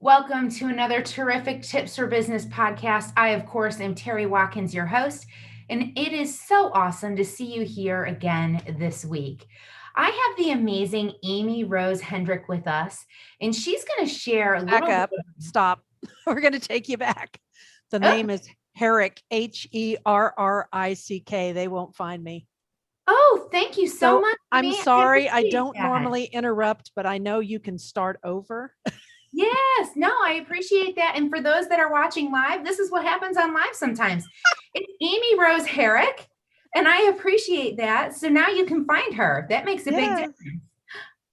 Welcome to another terrific Tips for Business podcast. I, of course, am Terry Watkins, your host, and it is so awesome to see you here again this week. I have the amazing Amy Rose Herrick with us, and she's going to share a little Back up. Stop. We're going to take you back. The name is Herrick, Herrick. They won't find me. Oh, thank you so much. I'm sorry. I don't normally interrupt, but I know you can start over. Yes, no, I appreciate that. And for those that are watching live, this is what happens on live sometimes. It's Amy Rose Herrick, and I appreciate that. So now you can find her. That makes a big difference.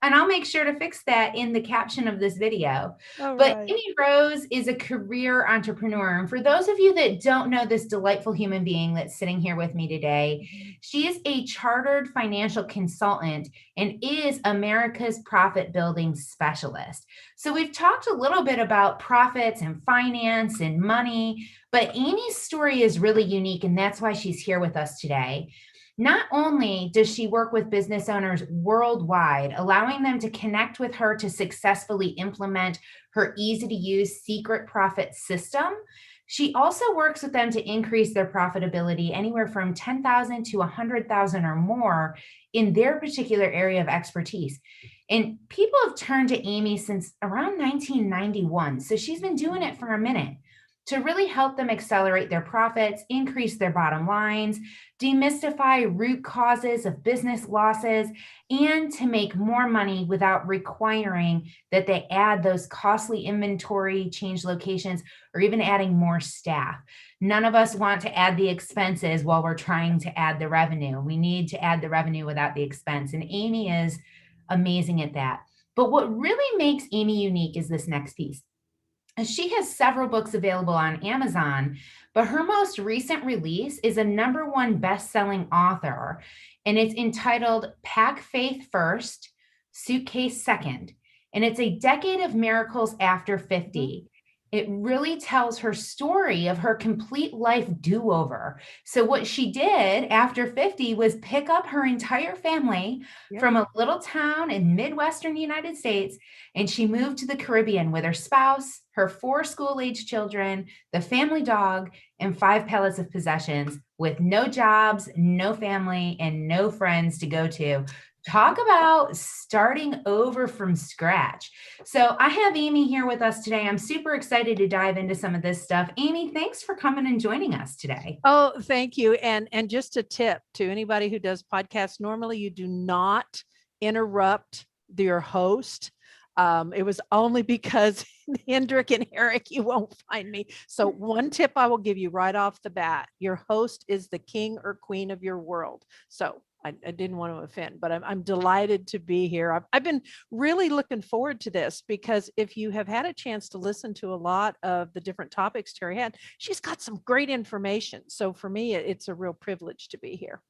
And I'll make sure to fix that in the caption of this video. But Amy Rose is a career entrepreneur. And for those of you that don't know this delightful human being that's sitting here with me today, she is a chartered financial consultant and is America's profit building specialist. So we've talked a little bit about profits and finance and money, but Amy's story is really unique, and that's why she's here with us today. Not only does she work with business owners worldwide, allowing them to connect with her to successfully implement her easy-to-use secret profit system, she also works with them to increase their profitability anywhere from $10,000 to $100,000 or more in their particular area of expertise. And people have turned to Amy since around 1991, so she's been doing it for a minute to really help them accelerate their profits, increase their bottom lines, demystify root causes of business losses, and to make more money without requiring that they add those costly inventory, change locations, or even adding more staff. None of us want to add the expenses while we're trying to add the revenue. We need to add the revenue without the expense. And Amy is amazing at that. But what really makes Amy unique is this next piece. She has several books available on Amazon, but her most recent release is a #1 best-selling author, and it's entitled Pack Faith First, Suitcase Second, and it's a decade of miracles after 50. It really tells her story of her complete life do-over. So what she did after 50 was pick up her entire family from a little town in Midwestern United States, and she moved to the Caribbean with her spouse, her 4 school-age children, the family dog, and 5 pallets of possessions with no jobs, no family, and no friends to go to. Talk about starting over from scratch. So I have Amy here with us today. I'm super excited to dive into some of this stuff. Amy, thanks for coming and joining us today. Oh, thank you. And just a tip to anybody who does podcasts, normally you do not interrupt your host. It was only because Hendrick and Herrick, you won't find me. So one tip I will give you right off the bat, your host is the king or queen of your world. So I didn't want to offend, but I'm delighted to be here. I've been really looking forward to this because if you have had a chance to listen to a lot of the different topics Terry had, she's got some great information. So for me, it's a real privilege to be here.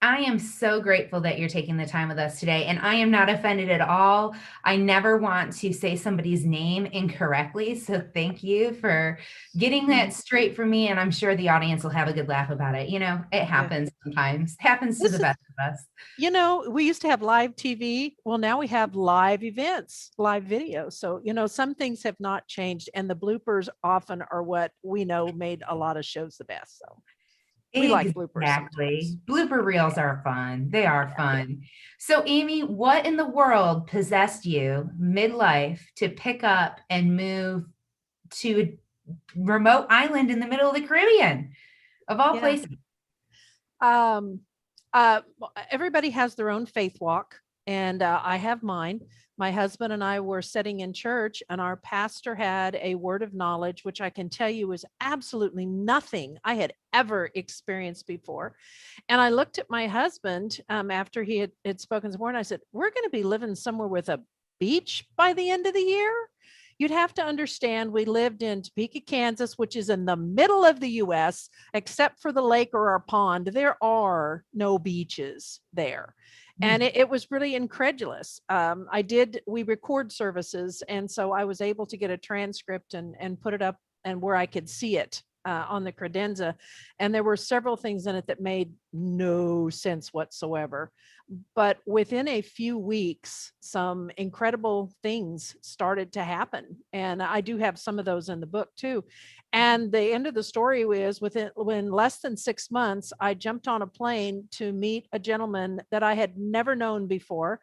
I am so grateful that you're taking the time with us today, and I am not offended at all. I never want to say somebody's name incorrectly, so thank you for getting that straight for me, and I'm sure the audience will have a good laugh about it. You know, it happens sometimes. It happens to the best of us. You know, we used to have live TV. Well, now we have live events, live video. So, you know, some things have not changed, and the bloopers often are what we know made a lot of shows the best. So. We like bloopers. Exactly. Blooper reels are fun. They are fun. So Amy, what in the world possessed you midlife to pick up and move to a remote island in the middle of the Caribbean, of all places? Everybody has their own faith walk, and I have mine. My husband and I were sitting in church, and our pastor had a word of knowledge, which I can tell you was absolutely nothing I had ever experienced before. And I looked at my husband after he had spoken some more, and I said, "We're going to be living somewhere with a beach by the end of the year." You'd have to understand we lived in Topeka, Kansas, which is in the middle of the U.S., except for the lake or our pond. There are no beaches there. And it was really incredulous. We record services. And so I was able to get a transcript and put it up and where I could see it on the credenza, and there were several things in it that made no sense whatsoever. But within a few weeks, some incredible things started to happen. And I do have some of those in the book too. And the end of the story was within less than 6 months, I jumped on a plane to meet a gentleman that I had never known before,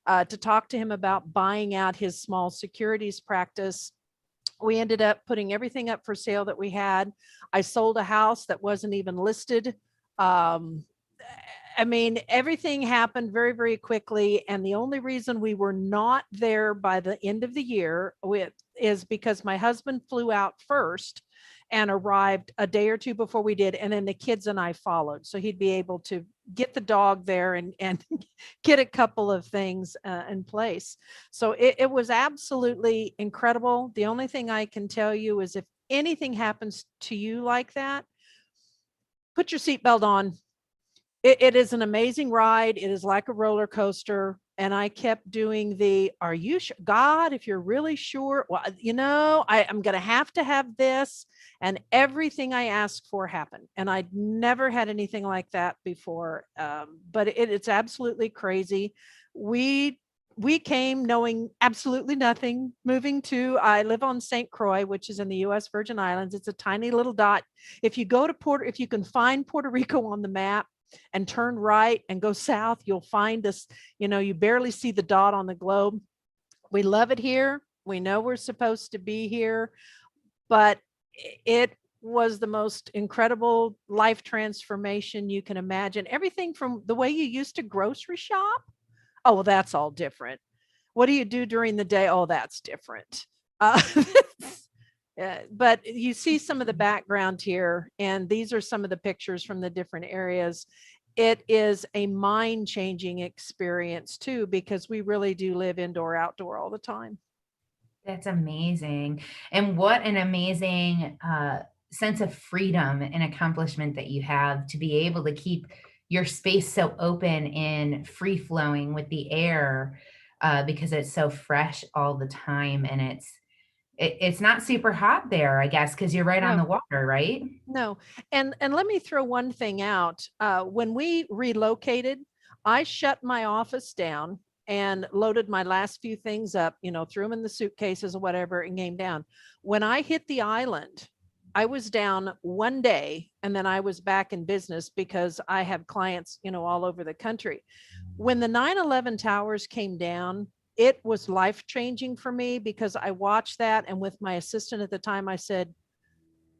to talk to him about buying out his small securities practice. We ended up putting everything up for sale that we had. I sold a house that wasn't even listed. Um, I mean, everything happened very, very quickly. And the only reason we were not there by the end of the year is because my husband flew out first and arrived a day or two before we did. And then the kids and I followed. So he'd be able to get the dog there and get a couple of things in place. So it was absolutely incredible. The only thing I can tell you is if anything happens to you like that, put your seatbelt on. It is an amazing ride. It is like a roller coaster. And I kept doing are you sure, God, if you're really sure, well, I'm going to have this. And everything I asked for happened. And I'd never had anything like that before. But it's absolutely crazy. We came knowing absolutely nothing, I live on St. Croix, which is in the U.S. Virgin Islands. It's a tiny little dot. If you can find Puerto Rico on the map, and turn right and go south, you'll find us, you barely see the dot on the globe. We love it here. We know we're supposed to be here, but it was the most incredible life transformation you can imagine. Everything from the way you used to grocery shop. Oh, well, that's all different. What do you do during the day? Oh, that's different. But you see some of the background here, and these are some of the pictures from the different areas. It is a mind-changing experience too, because we really do live indoor, outdoor all the time. That's amazing. And what an amazing sense of freedom and accomplishment that you have to be able to keep your space so open and free flowing with the air, because it's so fresh all the time. And it's not super hot there, I guess, because you're right on No, the water, right? no. And let me throw one thing out. When we relocated, I shut my office down and loaded my last few things up, threw them in the suitcases or whatever, and came down. When I hit the island, I was down one day and then I was back in business because I have clients, all over the country. When the 9/11 towers came down, it was life changing for me because I watched that. And with my assistant at the time, I said,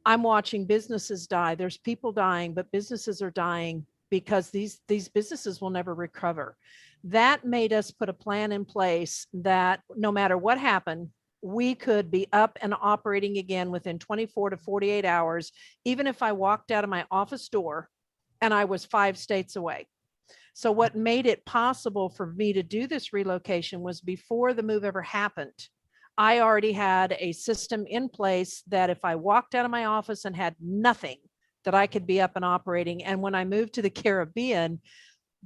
I'm watching businesses die. There's people dying, but businesses are dying because these businesses will never recover. That made us put a plan in place that no matter what happened, we could be up and operating again within 24 to 48 hours, even if I walked out of my office door and I was 5 states away. So what made it possible for me to do this relocation was before the move ever happened, I already had a system in place that if I walked out of my office and had nothing, that I could be up and operating. And when I moved to the Caribbean,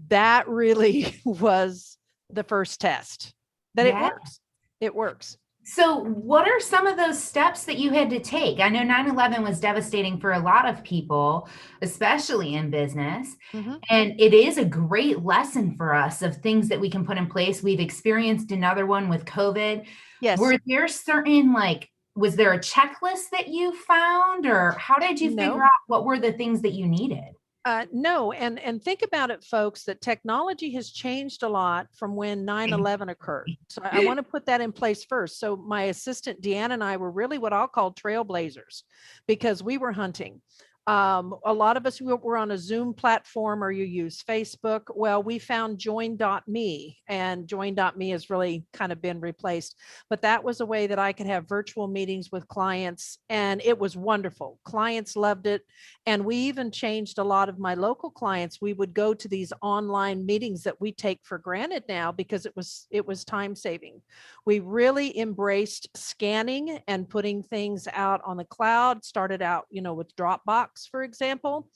that really was the first test that it Yeah. works. It works. So, what are some of those steps that you had to take? I know 9/11 was devastating for a lot of people, especially in business. Mhm. And it is a great lesson for us of things that we can put in place. We've experienced another one with COVID. Yes. Were there certain, was there a checklist that you found, or how did you No. figure out what were the things that you needed? No, and think about it, folks, that technology has changed a lot from when 9/11 occurred. So I want to put that in place first. So my assistant, Deanna, and I were really what I'll call trailblazers because we were hunting. A lot of us were on a Zoom platform or you use Facebook. Well, we found join.me, and join.me has really kind of been replaced. But that was a way that I could have virtual meetings with clients, and it was wonderful. Clients loved it. And we even changed a lot of my local clients. We would go to these online meetings that we take for granted now because it was time saving. We really embraced scanning and putting things out on the cloud, started out, with Dropbox, for example.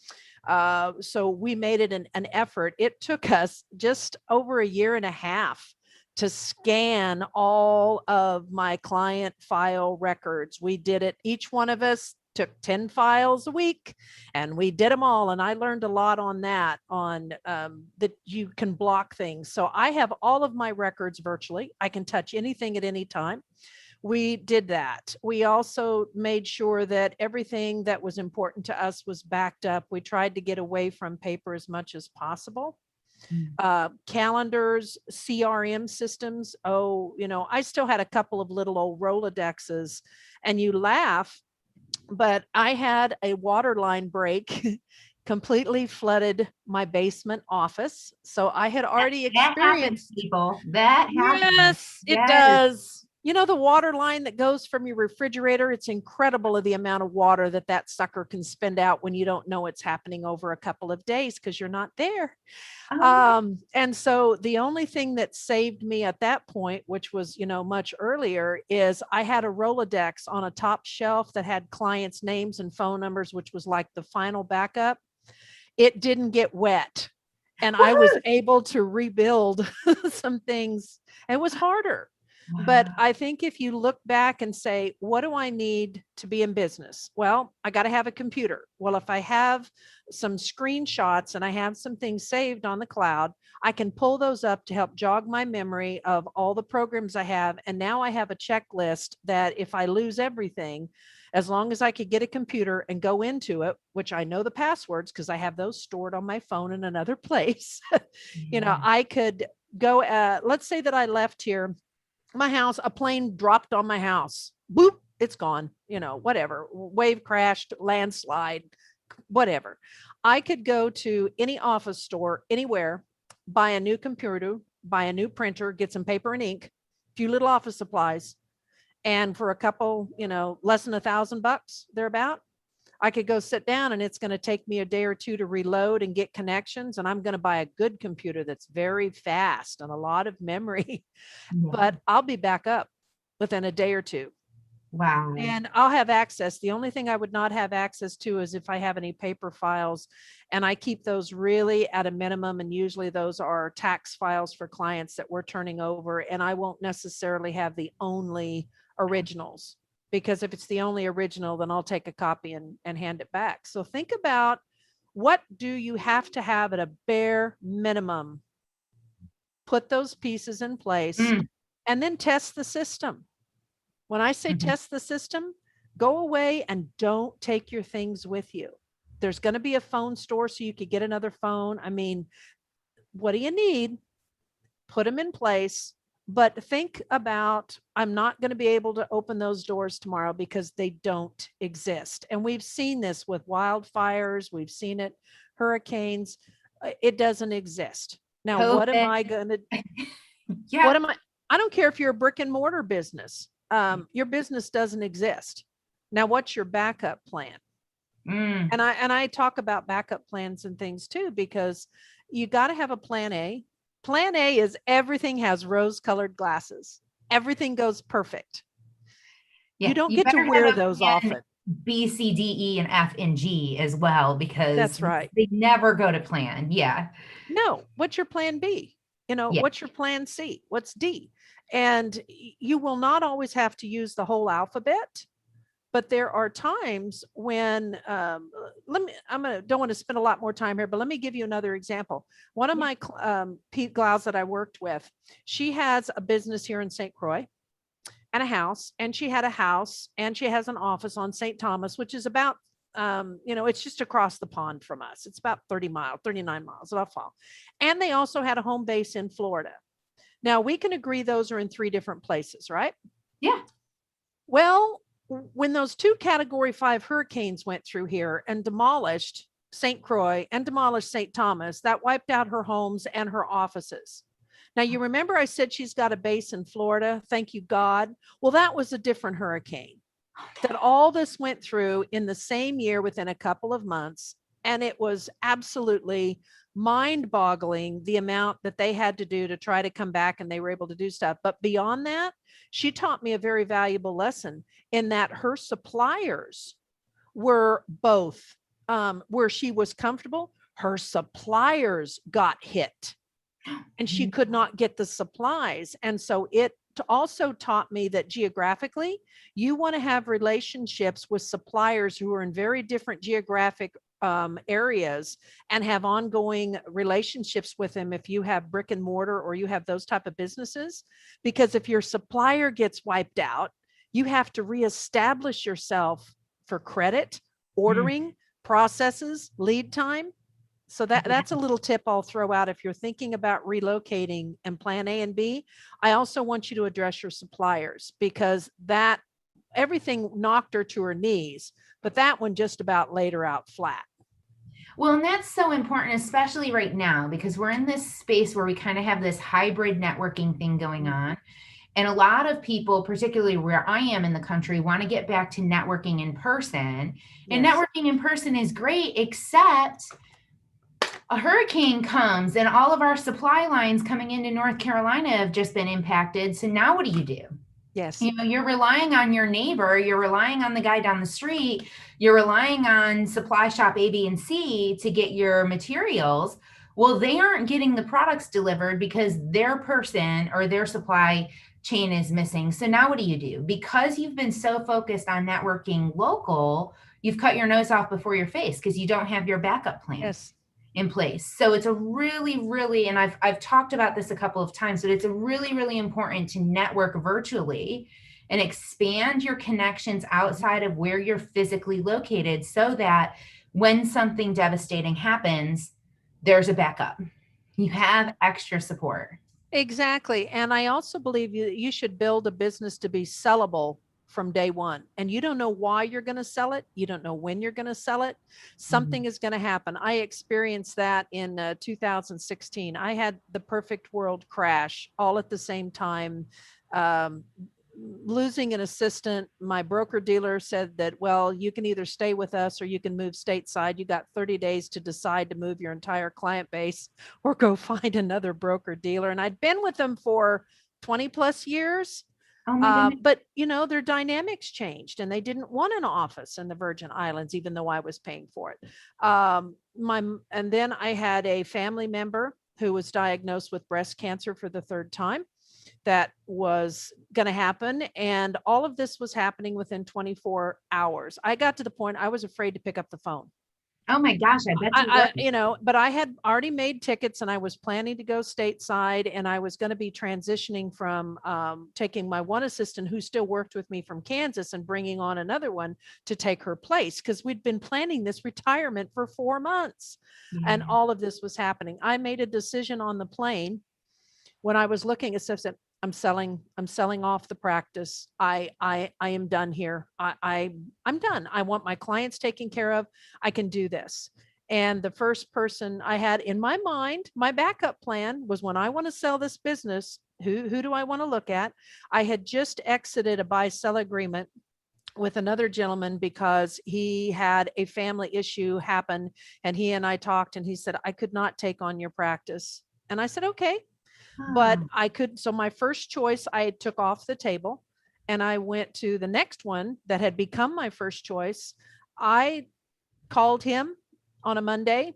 So we made it an effort. It took us just over a year and a half to scan all of my client file records. We did it, each one of us took 10 files a week and we did them all. And I learned a lot on that, on that you can block things. So I have all of my records virtually. I can touch anything at any time. We did that. We also made sure that everything that was important to us was backed up. We tried to get away from paper as much as possible. Calendars, CRM systems. Oh, I still had a couple of little old Rolodexes, and you laugh, but I had a water line break completely flooded my basement office. So I had already experienced. That happens, people. That happens. Yes, it does. The water line that goes from your refrigerator, it's incredible the amount of water that sucker can spend out when you don't know it's happening over a couple of days because you're not there. And so the only thing that saved me at that point, which was, much earlier, is I had a Rolodex on a top shelf that had clients' names and phone numbers, which was like the final backup. It didn't get wet. And I was able to rebuild some things. It was harder. Wow. But I think if you look back and say, what do I need to be in business? Well, I got to have a computer. Well, if I have some screenshots and I have some things saved on the cloud, I can pull those up to help jog my memory of all the programs I have. And now I have a checklist that if I lose everything, as long as I could get a computer and go into it, which I know the passwords because I have those stored on my phone in another place, I could go, let's say that I left here, my house, a plane dropped on my house, boop, it's gone, whatever, wave crashed, landslide, whatever. I could go to any office store anywhere, buy a new computer, buy a new printer, get some paper and ink, a few little office supplies. And for a couple, less than $1,000 thereabout, I could go sit down and it's going to take me a day or two to reload and get connections. And I'm going to buy a good computer that's very fast and a lot of memory, but I'll be back up within a day or two. Wow. And I'll have access. The only thing I would not have access to is if I have any paper files, and I keep those really at a minimum. And usually those are tax files for clients that we're turning over. And I won't necessarily have the only originals, because if it's the only original, then I'll take a copy and hand it back. So think about, what do you have to have at a bare minimum? Put those pieces in place and then test the system. When I say test the system, go away and don't take your things with you. There's going to be a phone store so you could get another phone. I mean, what do you need? Put them in place. But think about, I'm not going to be able to open those doors tomorrow because they don't exist. And we've seen this with wildfires. We've seen it, hurricanes. It doesn't exist. Now, COVID. What am I going to, I don't care if you're a brick and mortar business. Your business doesn't exist. Now, what's your backup plan? And I talk about backup plans and things too, because you got to have a plan A. Plan A is everything has rose-colored glasses. Everything goes perfect. Yeah, you don't get to wear those often. B, C, D, E, and F, and G as well, because that's right. They never go to plan. Yeah. No. What's your plan B? What's your plan C? What's D? And you will not always have to use the whole alphabet. But there are times when, don't want to spend a lot more time here, but let me give you another example. One of my gals that I worked with, she has a business here in St. Croix and a house, and she had a house and she has an office on St. Thomas, which is about, it's just across the pond from us. It's about 39 miles off fall. And they also had a home base in Florida. Now we can agree those are in 3 different places, right? Yeah. Well, when those 2 Category 5 hurricanes went through here and demolished St. Croix and demolished St. Thomas, that wiped out her homes and her offices. Now, you remember I said she's got a base in Florida. Thank you, God. Well, that was a different hurricane that all this went through in the same year within a couple of months. And it was absolutely mind-boggling the amount that they had to do to try to come back, and they were able to do stuff. But beyond that, she taught me a very valuable lesson in that her suppliers were both where she was comfortable. Her suppliers got hit and she could not get the supplies. And so it also taught me that geographically, you want to have relationships with suppliers who are in very different geographic areas and have ongoing relationships with them if you have brick and mortar or you have those type of businesses. Because if your supplier gets wiped out, you have to reestablish yourself for credit, ordering, processes, lead time. So that's a little tip I'll throw out if you're thinking about relocating and plan A and B. I also want you to address your suppliers, because that everything knocked her to her knees, but that one just about laid her out flat. Well, and that's so important, especially right now, because we're in this space where we kind of have this hybrid networking thing going on. And a lot of people, particularly where I am in the country, want to get back to networking in person. And Yes. networking in person is great, except a hurricane comes and all of our supply lines coming into North Carolina have just been impacted. So now what do you do? Yes. You know, you're relying on your neighbor, you're relying on the guy down the street, you're relying on supply shop A, B, and C to get your materials. Well, they aren't getting the products delivered because their person or their supply chain is missing. So now what do you do? Because you've been so focused on networking local, you've cut your nose off before your face because you don't have your backup plan. Yes. In place. So it's a really, and I've talked about this a couple of times, but it's a really important to network virtually and expand your connections outside of where you're physically located so that when something devastating happens, there's a backup. You have extra support. Exactly. And I also believe you should build a business to be sellable from day one. And you don't know why you're going to sell it. You don't know when you're going to sell it. Something is going to happen. I experienced that in 2016. I had the perfect world crash all at the same time. Losing an assistant, my broker dealer said that, well, you can either stay with us or you can move stateside. You got 30 days to decide to move your entire client base or go find another broker dealer. And I'd been with them for 20 plus years. But you know, their dynamics changed and they didn't want an office in the Virgin Islands, even though I was paying for it. And then I had a family member who was diagnosed with breast cancer for the third time. That was going to happen. And all of this was happening within 24 hours. I got to the point I was afraid to pick up the phone. Oh my gosh, I bet you know, but I had already made tickets and I was planning to go stateside, and I was going to be transitioning from taking my one assistant who still worked with me from Kansas and bringing on another one to take her place, because we'd been planning this retirement for 4 months. And all of this was happening. I made a decision on the plane when I was looking at stuff, said, I'm selling off the practice. I am done here. I'm done. I want my clients taken care of. I can do this. And the first person I had in my mind, my backup plan was, when I want to sell this business, who do I want to look at? I had just exited a buy-sell agreement with another gentleman because he had a family issue happen, and he and I talked, and he said, I could not take on your practice. And I said, okay. But I could, so my first choice I took off the table, and I went to the next one that had become my first choice. I called him on a Monday.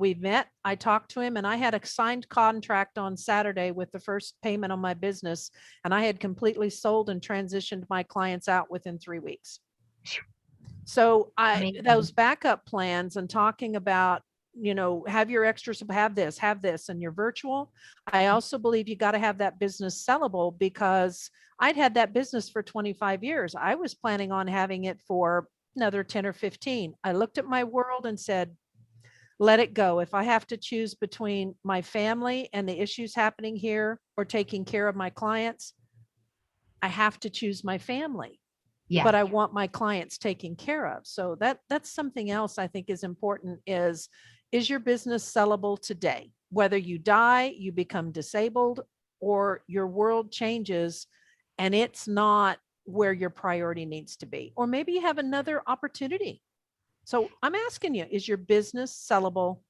We met, I talked to him, and I had a signed contract on Saturday with the first payment on my business. And I had completely sold and transitioned my clients out within 3 weeks. So those backup plans and talking about, you know, have your extras, have this, and you're virtual. I also believe you got to have that business sellable, because I'd had that business for 25 years. I was planning on having it for another 10 or 15. I looked at my world and said, let it go. If I have to choose between my family and the issues happening here or taking care of my clients, I have to choose my family. Yeah. But I want my clients taken care of. So that's something else I think is important is your business sellable today? Whether you die, you become disabled, or your world changes and it's not where your priority needs to be. Or maybe you have another opportunity. So I'm asking you, is your business sellable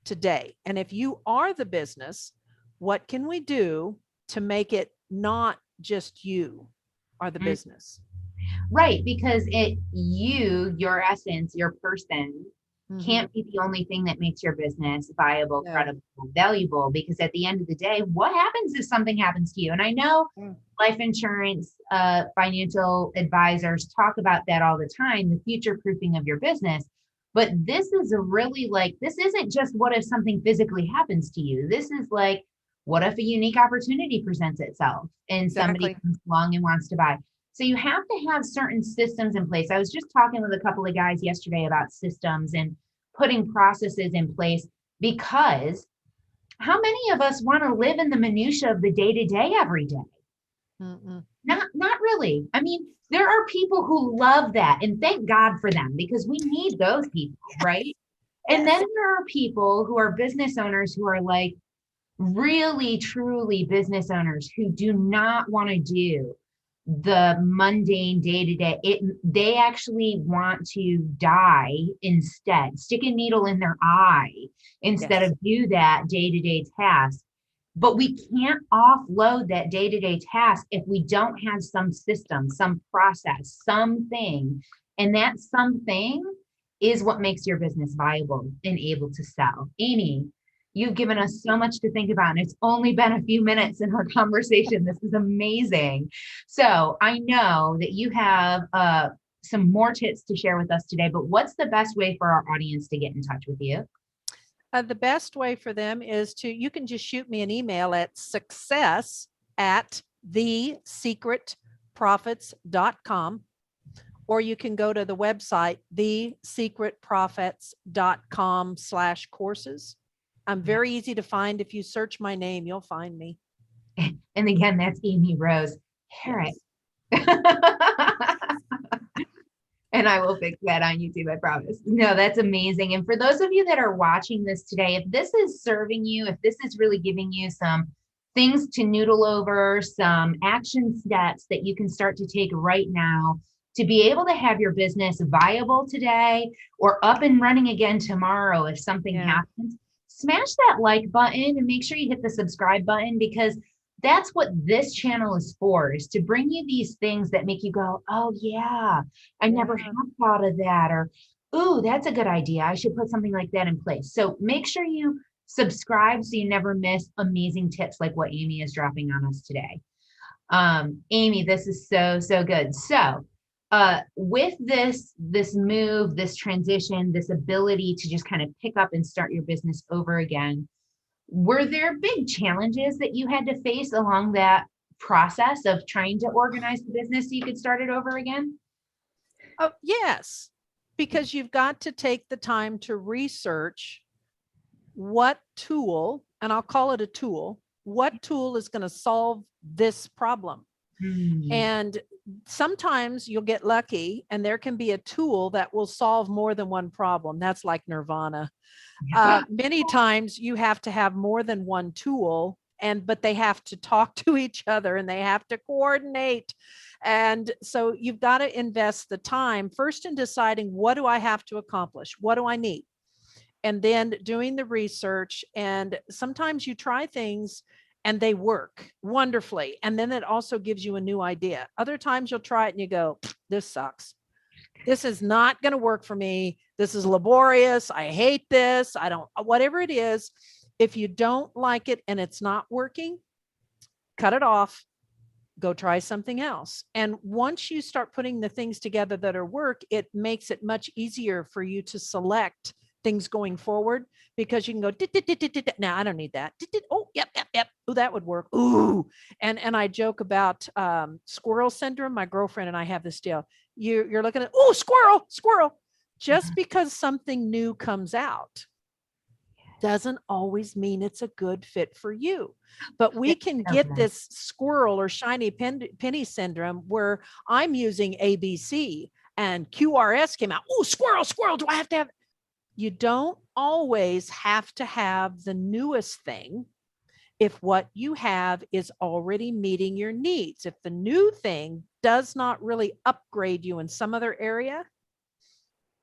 today? And if you are the business, what can we do to make it not just you are the business? Right, because your essence, your person can't be the only thing that makes your business viable, No. credible, valuable, because at the end of the day, what happens if something happens to you? And I know life insurance, financial advisors talk about that all the time, the future proofing of your business. But this is a really this isn't just what if something physically happens to you. This is like, what if a unique opportunity presents itself and somebody Exactly. comes along and wants to buy? So you have to have certain systems in place. I was just talking with a couple of guys yesterday about systems and putting processes in place, because how many of us want to live in the minutia of the day to day every day? Mm-mm. Not really. I mean, there are people who love that, and thank God for them, because we need those people, right? And then Yes. there are people who are business owners who are like really, truly business owners who do not want to do the mundane day to day. They actually want to die instead, stick a needle in their eye instead Yes. of do that day to day task. But we can't offload that day to day task if we don't have some system, some process, something. And that something is what makes your business viable and able to sell. Amy, you've given us so much to think about, and it's only been a few minutes in our conversation. This is amazing. So I know that you have some more tips to share with us today, but what's the best way for our audience to get in touch with you? The best way for them is you can just shoot me an email at success@thesecretprofits.com, or you can go to the website, thesecretprofits.com/courses. I'm very easy to find. If you search my name, you'll find me. And again, that's Amy Rose Herrick. Yes. And I will fix that on YouTube, I promise. No, that's amazing. And for those of you that are watching this today, if this is serving you, if this is really giving you some things to noodle over, some action steps that you can start to take right now to be able to have your business viable today or up and running again tomorrow if something happens, smash that like button and make sure you hit the subscribe button, because that's what this channel is for, is to bring you these things that make you go, oh yeah, I never have thought of that, or ooh, that's a good idea, I should put something like that in place. So make sure you subscribe so you never miss amazing tips like what Amy is dropping on us today. Amy, this is so good. So with this move, this transition, this ability to just kind of pick up and start your business over again, were there big challenges that you had to face along that process of trying to organize the business so you could start it over again? Oh, yes, because you've got to take the time to research what tool, and I'll call it a tool, what tool is going to solve this problem. And sometimes you'll get lucky and there can be a tool that will solve more than one problem. That's like nirvana. Many times you have to have more than one tool, but they have to talk to each other and they have to coordinate. And so you've got to invest the time first in deciding, what do I have to accomplish? What do I need? And then doing the research. And sometimes you try things and they work wonderfully. And then it also gives you a new idea. Other times you'll try it and you go, this sucks. This is not going to work for me. This is laborious. I hate this. I don't, whatever it is. If you don't like it and it's not working, cut it off, go try something else. And once you start putting the things together that are work, it makes it much easier for you to select things going forward, because you can go, now I don't need that. Oh, yep. Oh, that would work. Ooh. And I joke about squirrel syndrome. My girlfriend and I have this deal. You're looking at, oh, squirrel. Just because something new comes out doesn't always mean it's a good fit for you. But we can get this squirrel or shiny penny syndrome where I'm using ABC and QRS came out. Oh, squirrel, do I have to have? You don't always have to have the newest thing if what you have is already meeting your needs. If the new thing does not really upgrade you in some other area,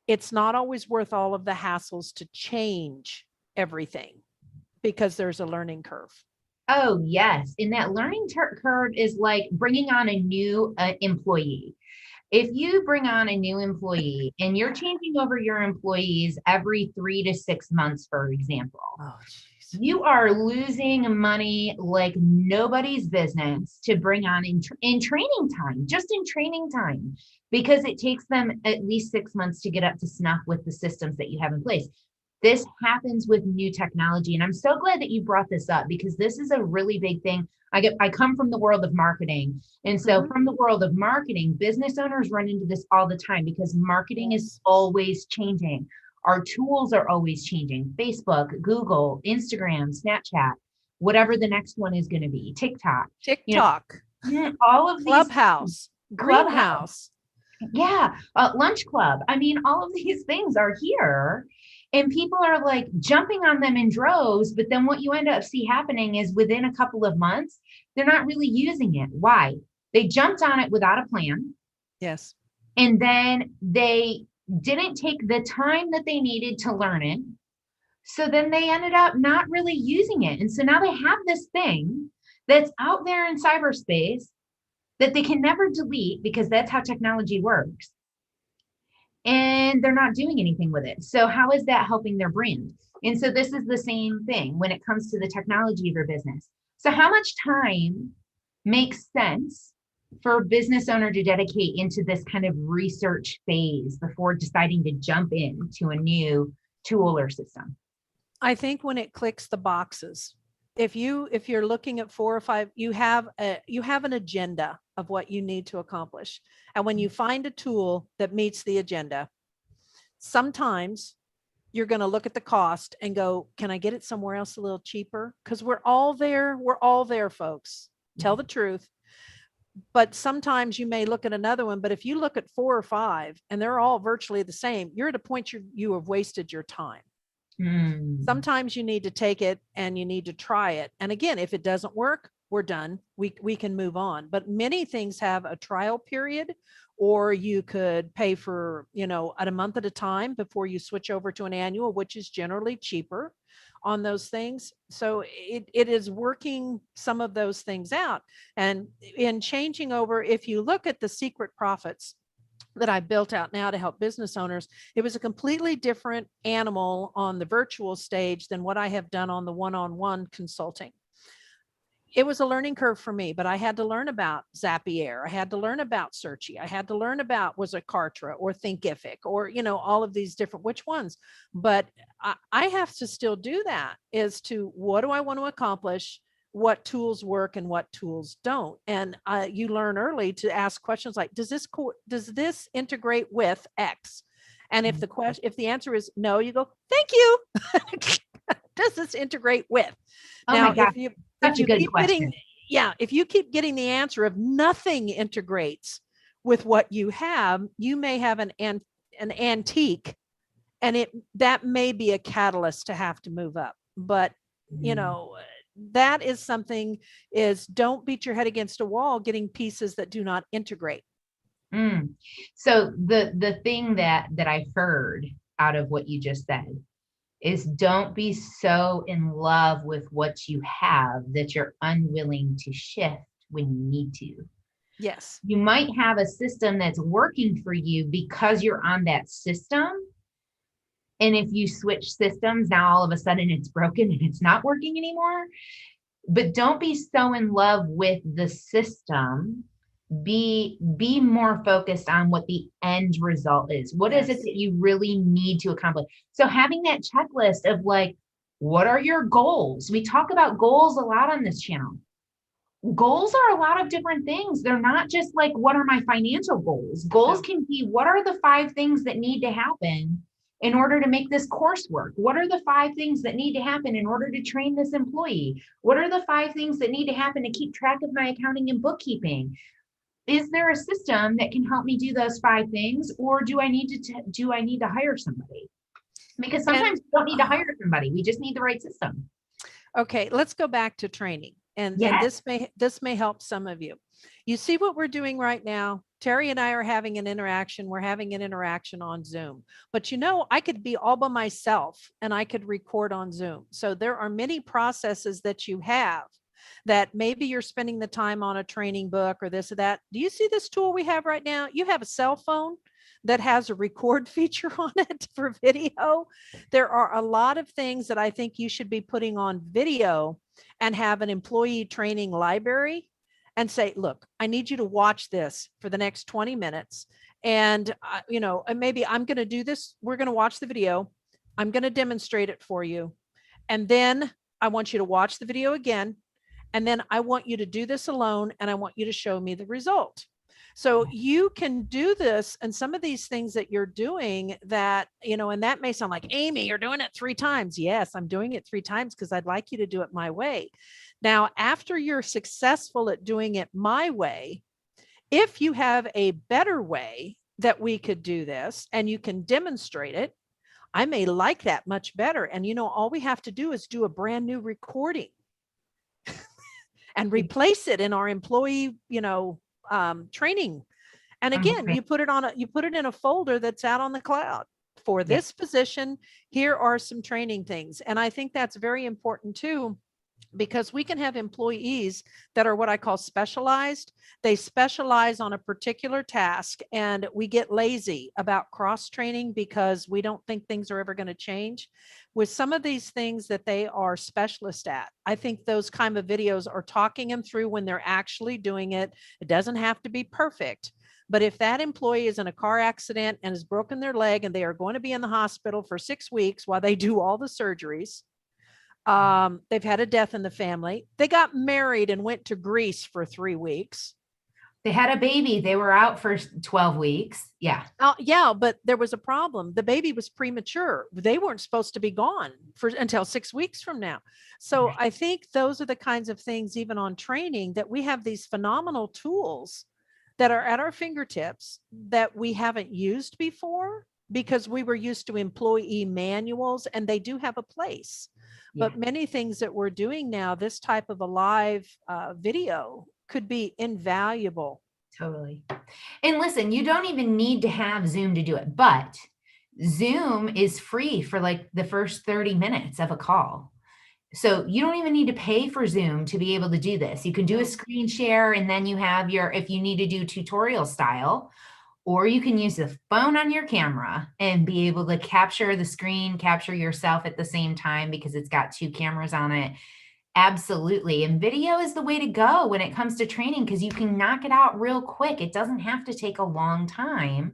it's not always worth all of the hassles to change everything, because there's a learning curve. Oh, yes. And that learning curve is like bringing on a new employee. If you bring on a new employee and you're changing over your employees every 3 to 6 months, for example, Oh, jeez. you are losing money like nobody's business to bring on in training time, just in training time, because it takes them at least 6 months to get up to snuff with the systems that you have in place. This happens with new technology. And I'm so glad that you brought this up because this is a really big thing. I come from the world of marketing. And so from the world of marketing, business owners run into this all the time because marketing is always changing. Our tools are always changing. Facebook, Google, Instagram, Snapchat, whatever the next one is going to be, TikTok. TikTok, All of these Clubhouse, Greenhouse. Yeah, Lunch Club. I mean, all of these things are here and people are like jumping on them in droves. But then what you end up see happening is within a couple of months, they're not really using it. Why? They jumped on it without a plan. Yes. And then they didn't take the time that they needed to learn it. So then they ended up not really using it. And so now they have this thing that's out there in cyberspace that they can never delete because that's how technology works. And they're not doing anything with it. So how is that helping their brand? And so this is the same thing when it comes to the technology of your business. So how much time makes sense for a business owner to dedicate into this kind of research phase before deciding to jump into a new tool or system? I think when it clicks the boxes, if you're looking at 4 or 5, you have an agenda of what you need to accomplish. And when you find a tool that meets the agenda, sometimes you're going to look at the cost and go, can I get it somewhere else a little cheaper? Because we're all there, folks. Tell the truth. But sometimes you may look at another one, but if you look at 4 or 5 and they're all virtually the same, you're at a point you have wasted your time. Sometimes you need to take it and you need to try it. And again, if it doesn't work, we're done. We can move on. But many things have a trial period, or you could pay for, at a month at a time before you switch over to an annual, which is generally cheaper on those things. So it is working some of those things out. And in changing over, if you look at the secret profits that I built out now to help business owners, it was a completely different animal on the virtual stage than what I have done on the one-on-one consulting. It was a learning curve for me, but I had to learn about Zapier. I had to learn about Searchy. I had to learn about, was it Kartra or Thinkific or, all of these different, which ones, but I have to still do that as to what do I want to accomplish, what tools work and what tools don't. And you learn early to ask questions like, does this integrate with X? And if the answer is no, you go, thank you. Does this integrate with? Oh Now, my God, if you keep getting, if you keep getting the answer of nothing integrates with what you have, you may have an antique, and that may be a catalyst to have to move up. But that is something, is don't beat your head against a wall getting pieces that do not integrate. So the thing that I heard out of what you just said is don't be so in love with what you have that you're unwilling to shift when you need to. Yes. You might have a system that's working for you because you're on that system. And if you switch systems, now all of a sudden it's broken and it's not working anymore. But don't be so in love with the system. Be more focused on what the end result is. What is it that you really need to accomplish? So having that checklist of like, what are your goals? We talk about goals a lot on this channel. Goals are a lot of different things. They're not just like, what are my financial goals? Goals can be, what are the 5 things that need to happen in order to make this course work? What are the 5 things that need to happen in order to train this employee? What are the 5 things that need to happen to keep track of my accounting and bookkeeping? Is there a system that can help me do those 5 things, or do I need to hire somebody? Because sometimes we don't need to hire somebody. We just need the right system. Okay, let's go back to training. And this may help some of you. You see what we're doing right now? Terry and I are having an interaction. We're having an interaction on Zoom. But I could be all by myself and I could record on Zoom. So there are many processes that you have that maybe you're spending the time on a training book or this or that. Do you see this tool we have right now? You have a cell phone that has a record feature on it for video. There are a lot of things that I think you should be putting on video and have an employee training library and say, look, I need you to watch this for the next 20 minutes. And, and maybe I'm going to do this. We're going to watch the video. I'm going to demonstrate it for you. And then I want you to watch the video again. And then I want you to do this alone. And I want you to show me the result. So you can do this, and some of these things that you're doing that, and that may sound like, Amy, you're doing it 3 times. Yes, I'm doing it 3 times because I'd like you to do it my way. Now, after you're successful at doing it my way, if you have a better way that we could do this and you can demonstrate it, I may like that much better. And, all we have to do is do a brand new recording and replace it in our employee, training. And again, you put it in a folder that's out on the cloud. For this position, here are some training things. And I think that's very important too, because we can have employees that are what I call specialized. They specialize on a particular task, and we get lazy about cross training because we don't think things are ever going to change. With some of these things that they are specialist at, I think those kind of videos are talking them through when they're actually doing it. It doesn't have to be perfect. But if that employee is in a car accident and has broken their leg and they are going to be in the hospital for 6 weeks while they do all the surgeries, they've had a death in the family, they got married and went to Greece for 3 weeks. They had a baby. They were out for 12 weeks. Yeah. Yeah, but there was a problem. The baby was premature. They weren't supposed to be gone until 6 weeks from now. So I think those are the kinds of things, even on training, that we have these phenomenal tools that are at our fingertips that we haven't used before because we were used to employee manuals, and they do have a place. Yeah. But many things that we're doing now, this type of a live video could be invaluable. Totally. And listen, you don't even need to have Zoom to do it, but Zoom is free for like the first 30 minutes of a call. So you don't even need to pay for Zoom to be able to do this. You can do a screen share, and then you have if you need to do tutorial style, or you can use the phone on your camera and be able to capture the screen, capture yourself at the same time because it's got 2 cameras on it. Absolutely. And video is the way to go when it comes to training because you can knock it out real quick. It doesn't have to take a long time.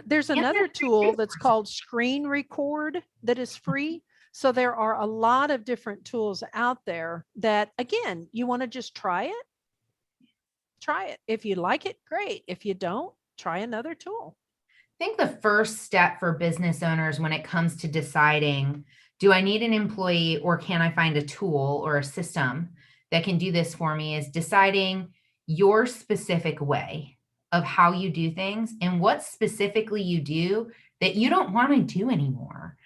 There's another tool that's called Screen Record that is free. So there are a lot of different tools out there that, again, you want to just try it. Try it. If you like it, great. If you don't, try another tool. I think the first step for business owners when it comes to deciding, do I need an employee or can I find a tool or a system that can do this for me, is deciding your specific way of how you do things and what specifically you do that you don't want to do anymore.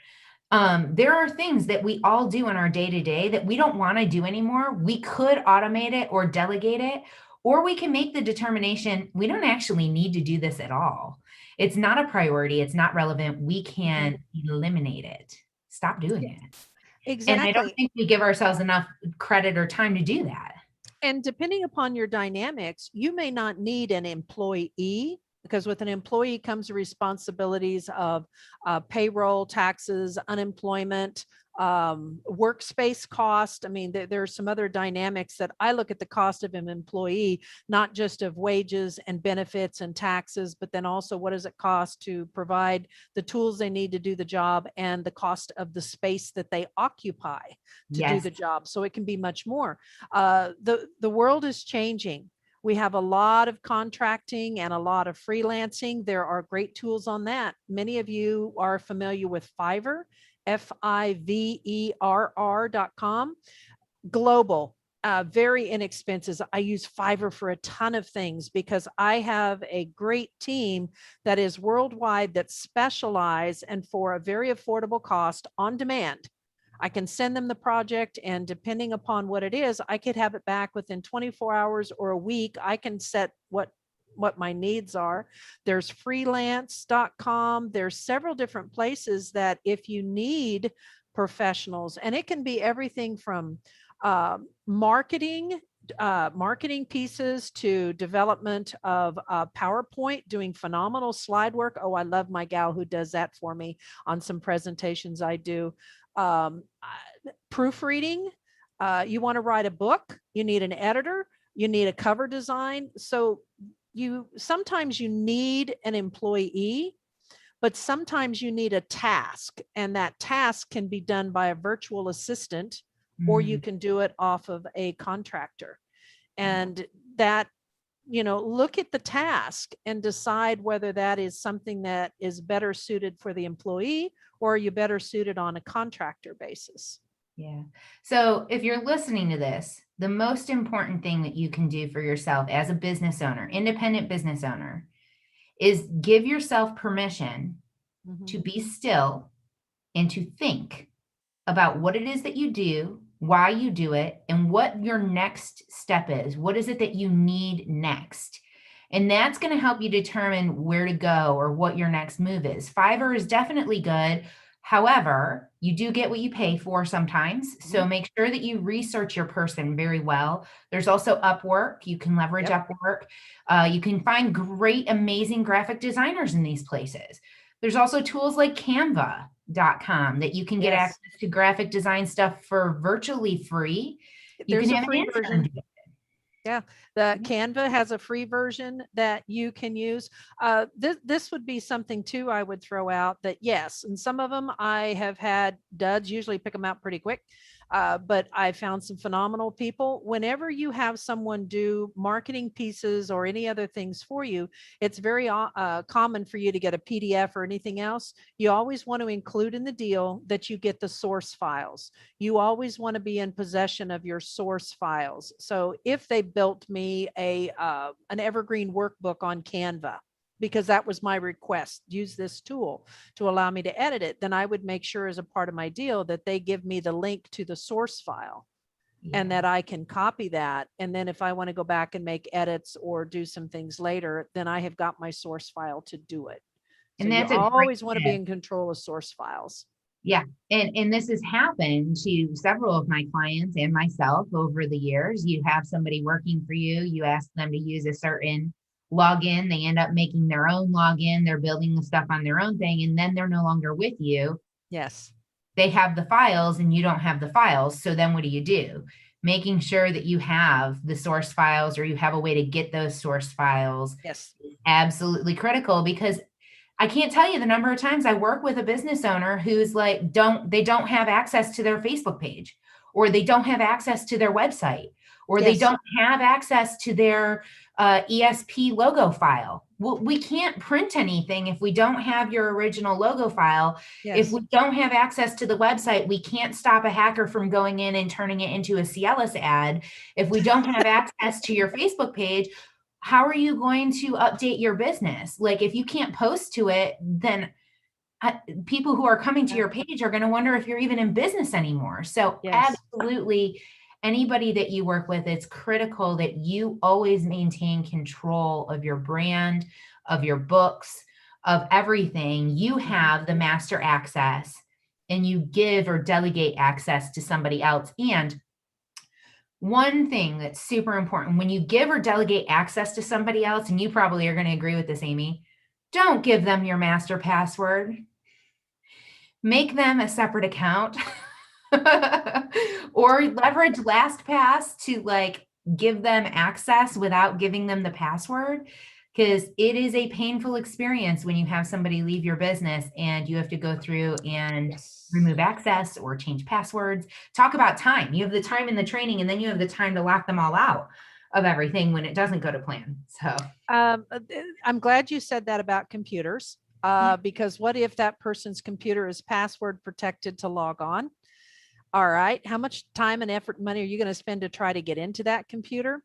There are things that we all do in our day-to-day that we don't want to do anymore. We could automate it or delegate it, or we can make the determination we don't actually need to do this at all. It's not a priority. It's not relevant. We can eliminate it. Stop doing it. Exactly. And I don't think we give ourselves enough credit or time to do that. And depending upon your dynamics, you may not need an employee, because with an employee comes the responsibilities of payroll, taxes, unemployment, workspace cost. I mean, there are some other dynamics that I look at the cost of an employee, not just of wages and benefits and taxes, but then also what does it cost to provide the tools they need to do the job and the cost of the space that they occupy to do the job. So it can be much more. The world is changing. We have a lot of contracting and a lot of freelancing. There are great tools on that. Many of you are familiar with Fiverr, Fiverr.com. Global, very inexpensive. I use Fiverr for a ton of things because I have a great team that is worldwide that specialize, and for a very affordable cost on demand, I can send them the project, and depending upon what it is, I could have it back within 24 hours or a week. I can set what my needs are. There's freelance.com. There's several different places that if you need professionals. And it can be everything from marketing pieces to development of PowerPoint, doing phenomenal slide work. Oh, I love my gal who does that for me on some presentations I do. Proofreading. You want to write a book, you need an editor, you need a cover design. So sometimes you need an employee, but sometimes you need a task, and that task can be done by a virtual assistant, or you can do it off of a contractor. And that, look at the task and decide whether that is something that is better suited for the employee, or are you better suited on a contractor basis. Yeah. So if you're listening to this, the most important thing that you can do for yourself as a business owner, independent business owner, is give yourself permission to be still and to think about what it is that you do, why you do it, and what your next step is. What is it that you need next? And that's going to help you determine where to go or what your next move is. Fiverr is definitely good. However, you do get what you pay for sometimes. So make sure that you research your person very well. There's also Upwork. You can leverage Upwork. You can find great, amazing graphic designers in these places. There's also tools like Canva.com that you can get access to graphic design stuff for virtually free. There's a free version. Yeah, the Canva has a free version that you can use. This would be something too I would throw out, that yes, and some of them I have had duds, usually pick them out pretty quick. But I found some phenomenal people. Whenever you have someone do marketing pieces or any other things for you, it's very common for you to get a PDF or anything else. You always want to include in the deal that you get the source files. You always want to be in possession of your source files. So if they built me an evergreen workbook on Canva, because that was my request, use this tool to allow me to edit it, then I would make sure as a part of my deal that they give me the link to the source file and that I can copy that. And then if I want to go back and make edits or do some things later, then I have got my source file to do it. So and that's you always want to be in control of source files. Yeah. And this has happened to several of my clients and myself over the years. You have somebody working for you, you ask them to use a certain login, they end up making their own login, they're building the stuff on their own thing, and then they're no longer with you. Yes. They have the files and you don't have the files. So then what do? Making sure that you have the source files, or you have a way to get those source files. Yes. Is absolutely critical, because I can't tell you the number of times I work with a business owner who's like, they don't have access to their Facebook page, or they don't have access to their website, or they don't have access to their ESP logo file. Well, we can't print anything if we don't have your original logo file. If we don't have access to the website, we can't stop a hacker from going in and turning it into a Cialis ad. If we don't have access to your Facebook page, how are you going to update your business? Like, if you can't post to it, then people who are coming to your page are going to wonder if you're even in business anymore. So absolutely, anybody that you work with, it's critical that you always maintain control of your brand, of your books, of everything. You have the master access, and you give or delegate access to somebody else. And one thing that's super important, when you give or delegate access to somebody else, and you probably are going to agree with this, Amy, don't give them your master password. Make them a separate account or leverage LastPass to like give them access without giving them the password, because it is a painful experience when you have somebody leave your business and you have to go through and remove access or change passwords. Talk about time. You have the time in the training, and then you have the time to lock them all out of everything when it doesn't go to plan. So I'm glad you said that about computers, because what if that person's computer is password protected to log on? All right. How much time and effort and money are you going to spend to try to get into that computer?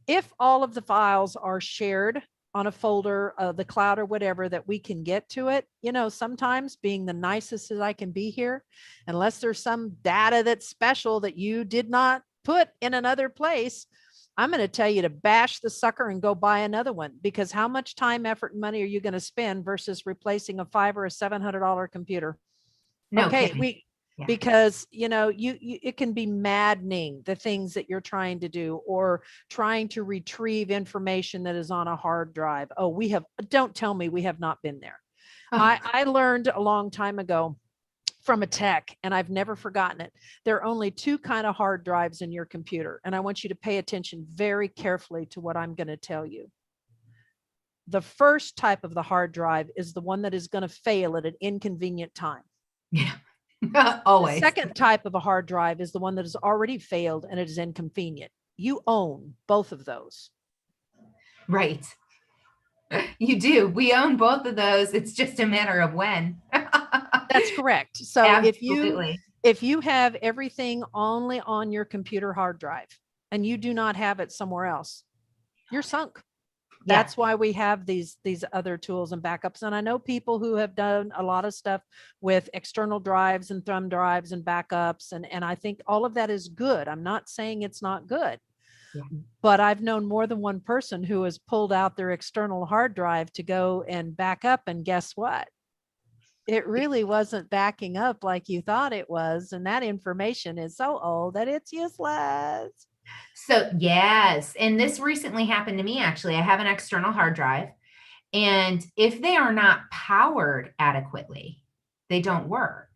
If all of the files are shared on a folder, the cloud or whatever, that we can get to it, sometimes, being the nicest as I can be here, unless there's some data that's special that you did not put in another place, I'm going to tell you to bash the sucker and go buy another one, because how much time, effort, and money are you going to spend versus replacing a $500 or $700 computer? No okay, kidding. Yeah. because you it can be maddening, the things that you're trying to do, or trying to retrieve information that is on a hard drive. Oh, don't tell me we have not been there. Oh, I learned a long time ago from a tech, and I've never forgotten it. There are only two kind of hard drives in your computer, and I want you to pay attention very carefully to what I'm going to tell you. The first type of the hard drive is the one that is going to fail at an inconvenient time. yeah. The Always. second type of a hard drive is the one that has already failed and it is inconvenient. You own both of those. Right. You do. We own both of those. It's just a matter of when. That's correct. So Absolutely. if you have everything only on your computer hard drive and you do not have it somewhere else, you're sunk. Yeah. That's why we have these other tools and backups. And I know people who have done a lot of stuff with external drives and thumb drives and backups. And I think all of that is good. I'm not saying it's not good. Yeah. But I've known more than one person who has pulled out their external hard drive to go and back up. And guess what? It really wasn't backing up like you thought it was. And that information is so old that it's useless. So, yes. And this recently happened to me, actually. I have an external hard drive, and if they are not powered adequately, they don't work.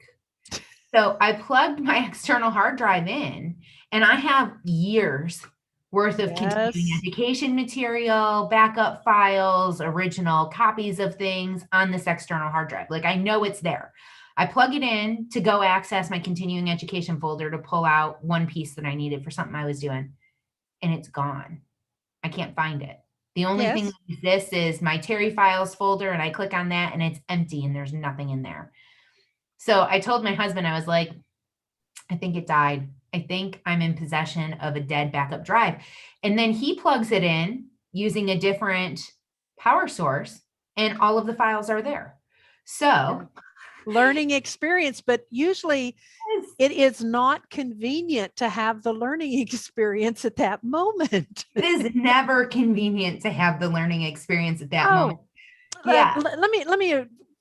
So I plugged my external hard drive in, and I have years worth of continuing education material, backup files, original copies of things on this external hard drive. Like, I know it's there. I plug it in to go access my continuing education folder to pull out one piece that I needed for something I was doing, and it's gone. I can't find it. The only thing that exists is my Terry files folder, and I click on that and it's empty and there's nothing in there. So I told my husband, I was like, I think it died. I think I'm in possession of a dead backup drive. And then he plugs it in using a different power source, and all of the files are there. So learning experience, but usually it is not convenient to have the learning experience at that moment. It is never convenient to have the learning experience at that moment. Yeah.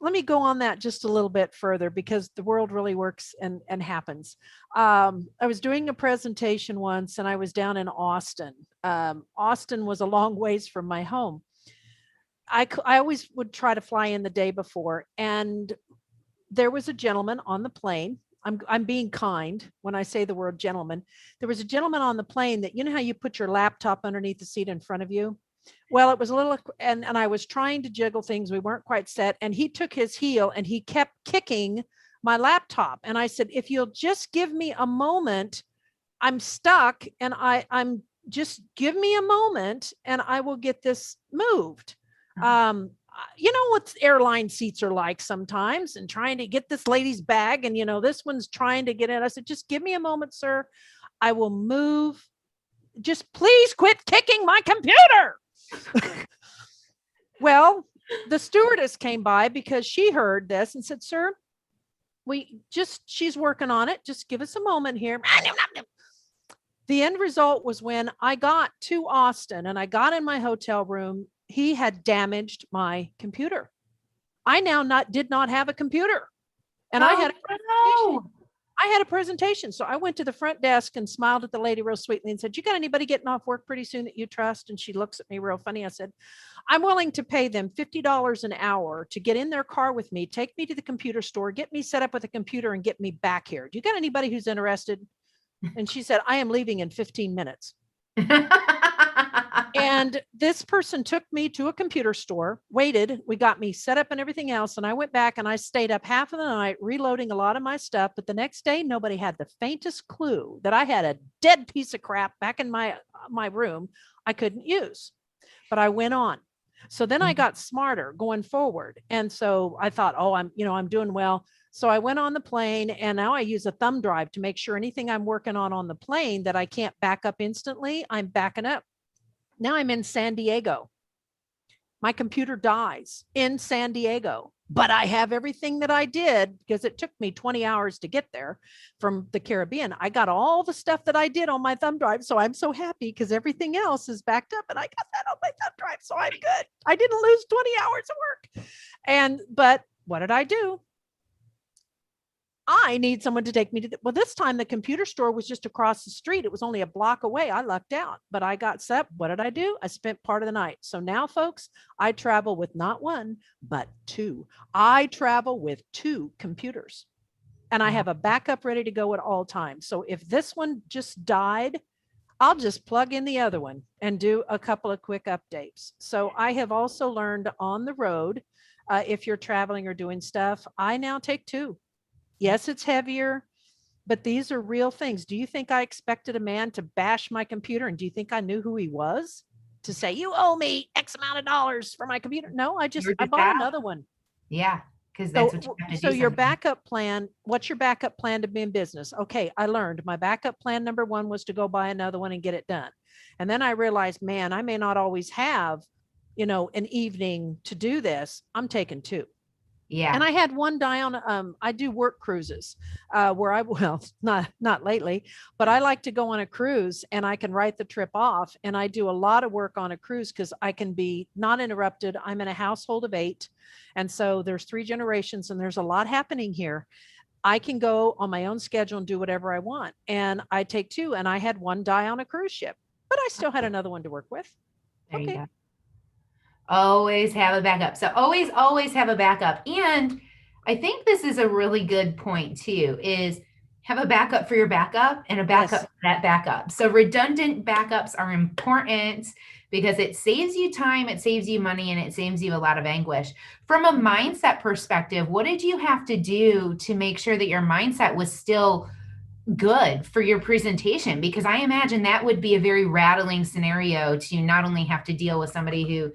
Let me go on that just a little bit further, because the world really works and happens. I was doing a presentation once and I was down in Austin. Austin was a long ways from my home. I always would try to fly in the day before, and there was a gentleman on the plane. I'm being kind when I say the word gentleman. There was a gentleman on the plane that, you know how you put your laptop underneath the seat in front of you? Well, it was a little, and I was trying to jiggle things. We weren't quite set. And he took his heel and he kept kicking my laptop. And I said, if you'll just give me a moment, I'm stuck. And I'm just give me a moment and I will get this moved. You know what airline seats are like sometimes, and trying to get this lady's bag, and this one's trying to get in. I said, just give me a moment, sir. I will move. Just please quit kicking my computer. Well, the stewardess came by because she heard this and said, sir, she's working on it. Just give us a moment here. The end result was, when I got to Austin and I got in my hotel room, he had damaged my computer. I now did not have a computer. And I had a presentation. So I went to the front desk and smiled at the lady real sweetly and said, you got anybody getting off work pretty soon that you trust? And she looks at me real funny. I said, I'm willing to pay them $50 an hour to get in their car with me, take me to the computer store, get me set up with a computer, and get me back here. Do you got anybody who's interested? And she said, I am leaving in 15 minutes. And this person took me to a computer store, waited, we got me set up and everything else. And I went back and I stayed up half of the night reloading a lot of my stuff. But the next day, nobody had the faintest clue that I had a dead piece of crap back in my room I couldn't use. But I went on. So then I got smarter going forward. And so I thought, oh, I'm doing well. So I went on the plane, and now I use a thumb drive to make sure anything I'm working on the plane that I can't back up instantly, I'm backing up. Now I'm in San Diego. My computer dies in San Diego, but I have everything that I did, because it took me 20 hours to get there from the Caribbean. I got all the stuff that I did on my thumb drive. So I'm so happy, because everything else is backed up and I got that on my thumb drive. So I'm good. I didn't lose 20 hours of work. But what did I do? I need someone to take me to well, this time the computer store was just across the street. It was only a block away. I lucked out, but I got set. What did I do? I spent part of the night. So now, folks, I travel with not one, but two. I travel with two computers and I Wow. have a backup ready to go at all times. So if this one just died, I'll just plug in the other one and do a couple of quick updates. So I have also learned on the road, if you're traveling or doing stuff, I now take two. Yes, it's heavier, but these are real things. Do you think I expected a man to bash my computer? And do you think I knew who he was to say, you owe me X amount of dollars for my computer? No, You were I just bought out. another one. Yeah, because that's what you So, have to so do your sometimes. backup plan, what's your backup plan to be in business? Okay, I learned my backup plan number one was to go buy another one and get it done. And then I realized, man, I may not always have, an evening to do this. I'm taking two. Yeah. And I had one die on, I do work cruises, where well, not lately, but I like to go on a cruise and I can write the trip off. And I do a lot of work on a cruise because I can be not interrupted. I'm in a household of 8. And so there's 3 generations and there's a lot happening here. I can go on my own schedule and do whatever I want. And I take 2, and I had one die on a cruise ship, but I still had another one to work with. There you Okay. go. Always have a backup. So always have a backup. And I think this is a really good point too, is have a backup for your backup and a backup Yes. for that backup. So redundant backups are important because it saves you time, it saves you money, and it saves you a lot of anguish. From a mindset perspective, what did you have to do to make sure that your mindset was still good for your presentation? Because I imagine that would be a very rattling scenario to not only have to deal with somebody who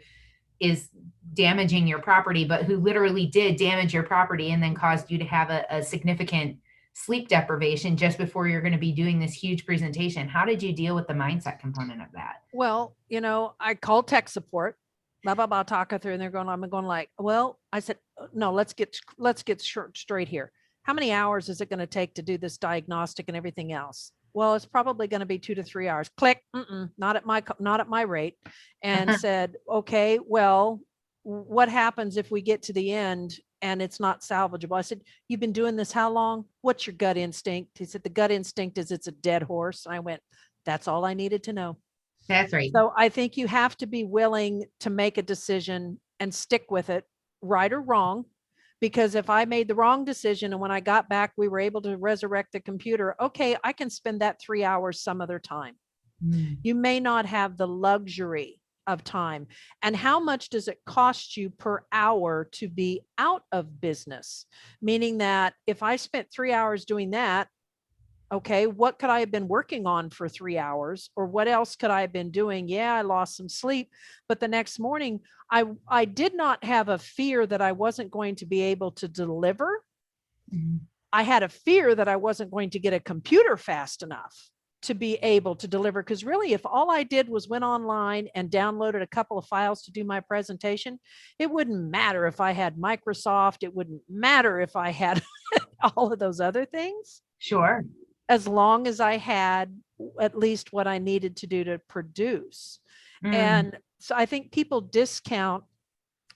is damaging your property, but who literally did damage your property and then caused you to have a significant sleep deprivation just before you're going to be doing this huge presentation. How did you deal with the mindset component of that? Well, I called tech support, blah, blah, blah, talk her through, and I'm going like, well, I said, no, let's get straight here. How many hours is it going to take to do this diagnostic and everything else? Well, it's probably going to be 2 to 3 hours. Click. Not at my rate. And said, okay, well, what happens if we get to the end and it's not salvageable? I said, you've been doing this how long? What's your gut instinct? He said, the gut instinct is it's a dead horse. And I went, that's all I needed to know. That's right. So I think you have to be willing to make a decision and stick with it, right or wrong. Because if I made the wrong decision and when I got back, we were able to resurrect the computer, okay, I can spend that 3 hours some other time. You may not have the luxury of time. And how much does it cost you per hour to be out of business? Meaning that if I spent 3 hours doing that, okay, what could I have been working on for 3 hours? Or what else could I have been doing? Yeah, I lost some sleep, but the next morning I did not have a fear that I wasn't going to be able to deliver. I had a fear that I wasn't going to get a computer fast enough to be able to deliver. Because really, if all I did was went online and downloaded a couple of files to do my presentation, it wouldn't matter if I had Microsoft. It wouldn't matter if I had all of those other things. Sure. As long as I had at least what I needed to do to produce. And so I think people discount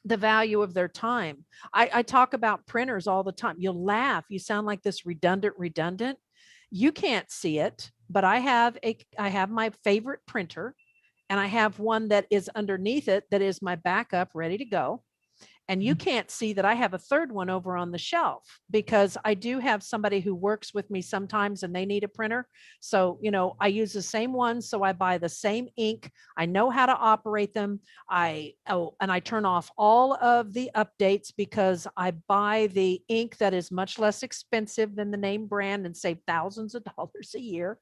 the value of their time. I talk about printers all the time. You'll laugh. You sound like this redundant. You can't see it, but I have my favorite printer, and I have one that is underneath it that is my backup ready to go. And you can't see that I have a third one over on the shelf because I do have somebody who works with me sometimes and they need a printer. So, I use the same one. So I buy the same ink. I know how to operate them. And I turn off all of the updates because I buy the ink that is much less expensive than the name brand and save thousands of dollars a year.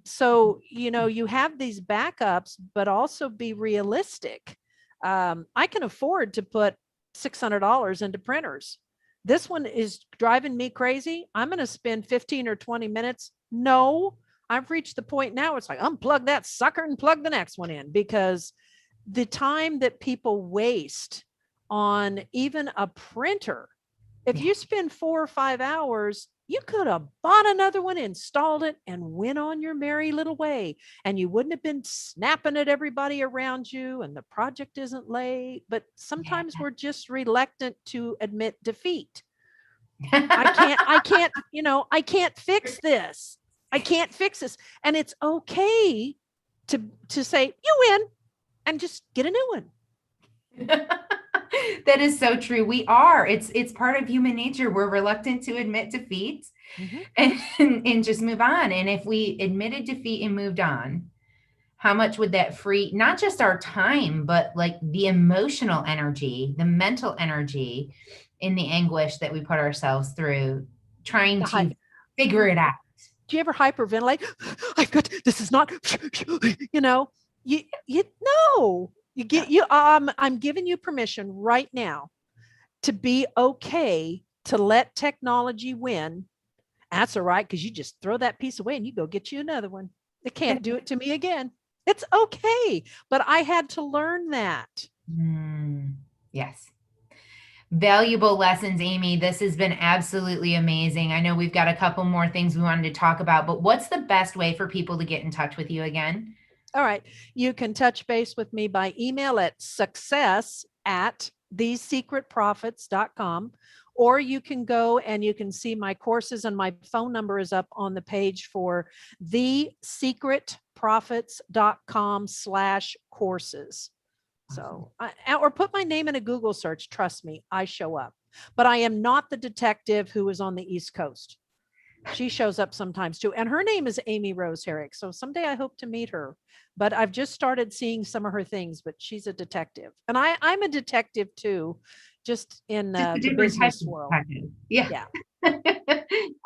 So, you have these backups, but also be realistic. I can afford to put $600 into printers. This one is driving me crazy. I'm going to spend 15 or 20 minutes. No, I've reached the point now. It's like, unplug that sucker and plug the next one in, because the time that people waste on even a printer, if you spend 4 or 5 hours, you could have bought another one, installed it, and went on your merry little way. And you wouldn't have been snapping at everybody around you, and the project isn't late. But sometimes we're just reluctant to admit defeat. I can't fix this. I can't fix this. And it's okay to say, you win, and just get a new one. That is so true. We are. It's part of human nature. We're reluctant to admit defeat and just move on. And if we admitted defeat and moved on, how much would that free not just our time, but like the emotional energy, the mental energy in the anguish that we put ourselves through trying to figure it out. Do you ever hyperventilate? I've got, this is not, you know, I'm giving you permission right now to be okay to let technology win. That's all right, because you just throw that piece away and you go get you another one. It can't do it to me again. It's okay. But I had to learn that. Yes. Valuable lessons, Amy. This has been absolutely amazing. I know we've got a couple more things we wanted to talk about, but what's the best way for people to get in touch with you again? All right. You can touch base with me by email at success@thesecretprofits.com, or you can go and you can see my courses, and my phone number is up on the page for thesecretprofits.com/courses. So, or put my name in a Google search. Trust me, I show up. But I am not the detective who is on the East Coast. She shows up sometimes too. And her name is Amy Rose Herrick. So someday I hope to meet her. But I've just started seeing some of her things, but she's a detective. And I'm a detective too, just in the business world. Yeah.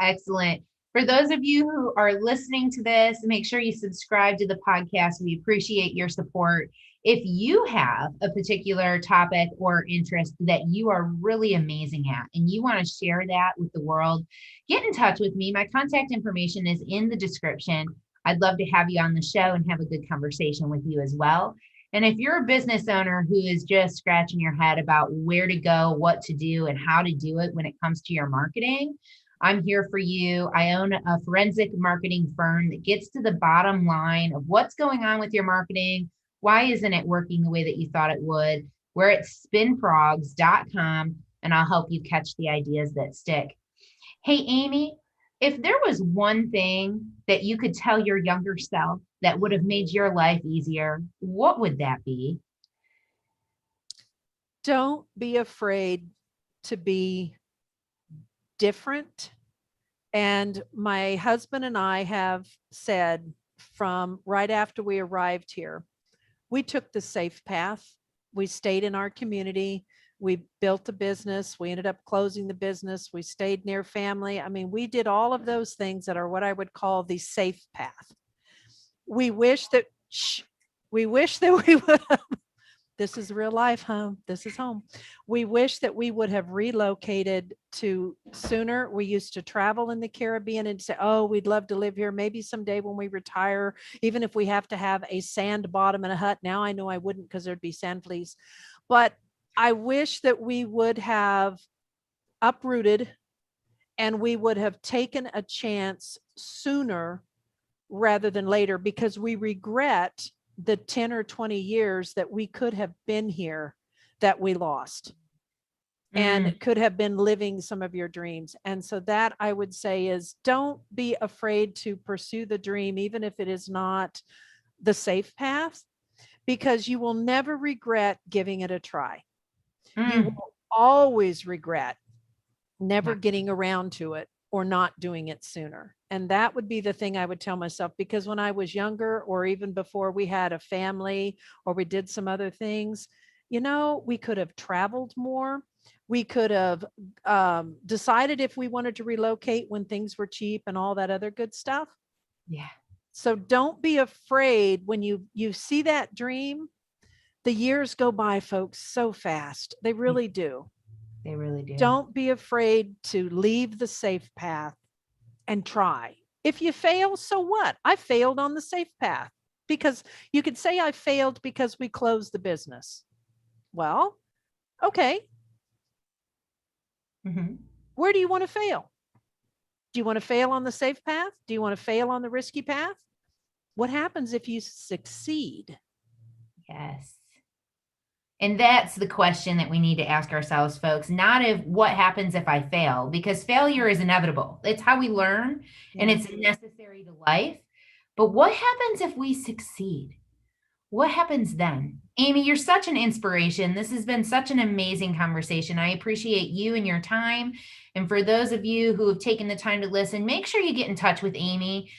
Excellent. For those of you who are listening to this, make sure you subscribe to the podcast. We appreciate your support. If you have a particular topic or interest that you are really amazing at and you want to share that with the world, get in touch with me. My contact information is in the description. I'd love to have you on the show and have a good conversation with you as well. And if you're a business owner who is just scratching your head about where to go, what to do, and how to do it when it comes to your marketing, I'm here for you. I own a forensic marketing firm that gets to the bottom line of what's going on with your marketing. Why isn't it working the way that you thought it would? We're at spinfrogs.com, and I'll help you catch the ideas that stick. Hey, Amy, if there was one thing that you could tell your younger self that would have made your life easier, what would that be? Don't be afraid to be different. And my husband and I have said from right after we arrived here, we took the safe path. We stayed in our community. We built a business. We ended up closing the business. We stayed near family. I mean, we did all of those things that are what I would call the safe path. We wish that we would have, this is real life, huh? This is home. We wish that we would have relocated to sooner. We used to travel in the Caribbean and say, oh, we'd love to live here. Maybe someday when we retire, even if we have to have a sand bottom and a hut. Now I know I wouldn't, because there'd be sand fleas. But I wish that we would have uprooted and we would have taken a chance sooner rather than later, because we regret the 10 or 20 years that we could have been here that we lost and could have been living some of your dreams. And so that I would say is, don't be afraid to pursue the dream, even if it is not the safe path, because you will never regret giving it a try. You will always regret never getting around to it or not doing it sooner. And that would be the thing I would tell myself, because when I was younger, or even before we had a family or we did some other things, we could have traveled more. We could have decided if we wanted to relocate when things were cheap and all that other good stuff. Yeah. So don't be afraid when you see that dream. The years go by, folks, so fast. They really do. They really do. Don't be afraid to leave the safe path and try. If you fail, so what? I failed on the safe path, because you could say I failed because we closed the business. Well, okay. Where do you want to fail? Do you want to fail on the safe path? Do you want to fail on the risky path? What happens if you succeed? Yes. And that's the question that we need to ask ourselves, folks, not if what happens if I fail, because failure is inevitable. It's how we learn and Yeah. it's necessary to life. But what happens if we succeed? What happens then? Amy, you're such an inspiration. This has been such an amazing conversation. I appreciate you and your time. And for those of you who have taken the time to listen, make sure you get in touch with Amy.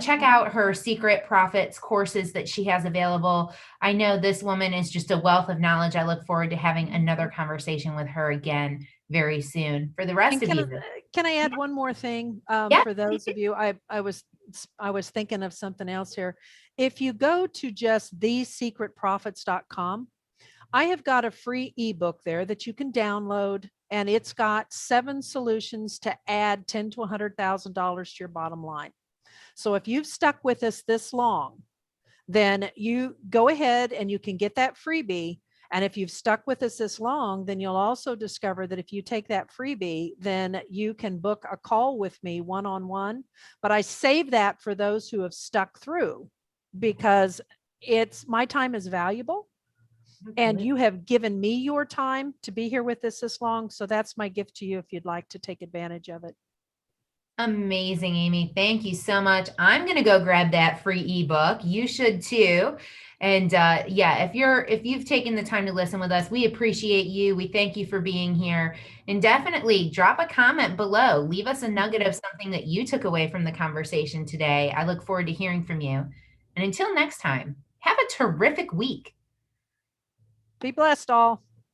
Check out her Secret Profits courses that she has available. I know this woman is just a wealth of knowledge. I look forward to having another conversation with her again very soon. For the rest And of you, can I add one more thing yeah, for those of you? I was thinking of something else here. If you go to just thesecretprofits.com, I have got a free ebook there that you can download, and it's got 7 solutions to add $10 to $100,000 to your bottom line. So if you've stuck with us this long, then you go ahead and you can get that freebie. And if you've stuck with us this long, then you'll also discover that if you take that freebie, then you can book a call with me one-on-one. But I save that for those who have stuck through, because it's my time is valuable and you have given me your time to be here with us this long. So that's my gift to you if you'd like to take advantage of it. amazing, Amy. Thank you so much. I'm going to go grab that free ebook. You should too. And yeah, if you've taken the time to listen with us, we appreciate you. We thank you for being here. And definitely drop a comment below. Leave us a nugget of something that you took away from the conversation today. I look forward to hearing from you. And until next time, have a terrific week. Be blessed all.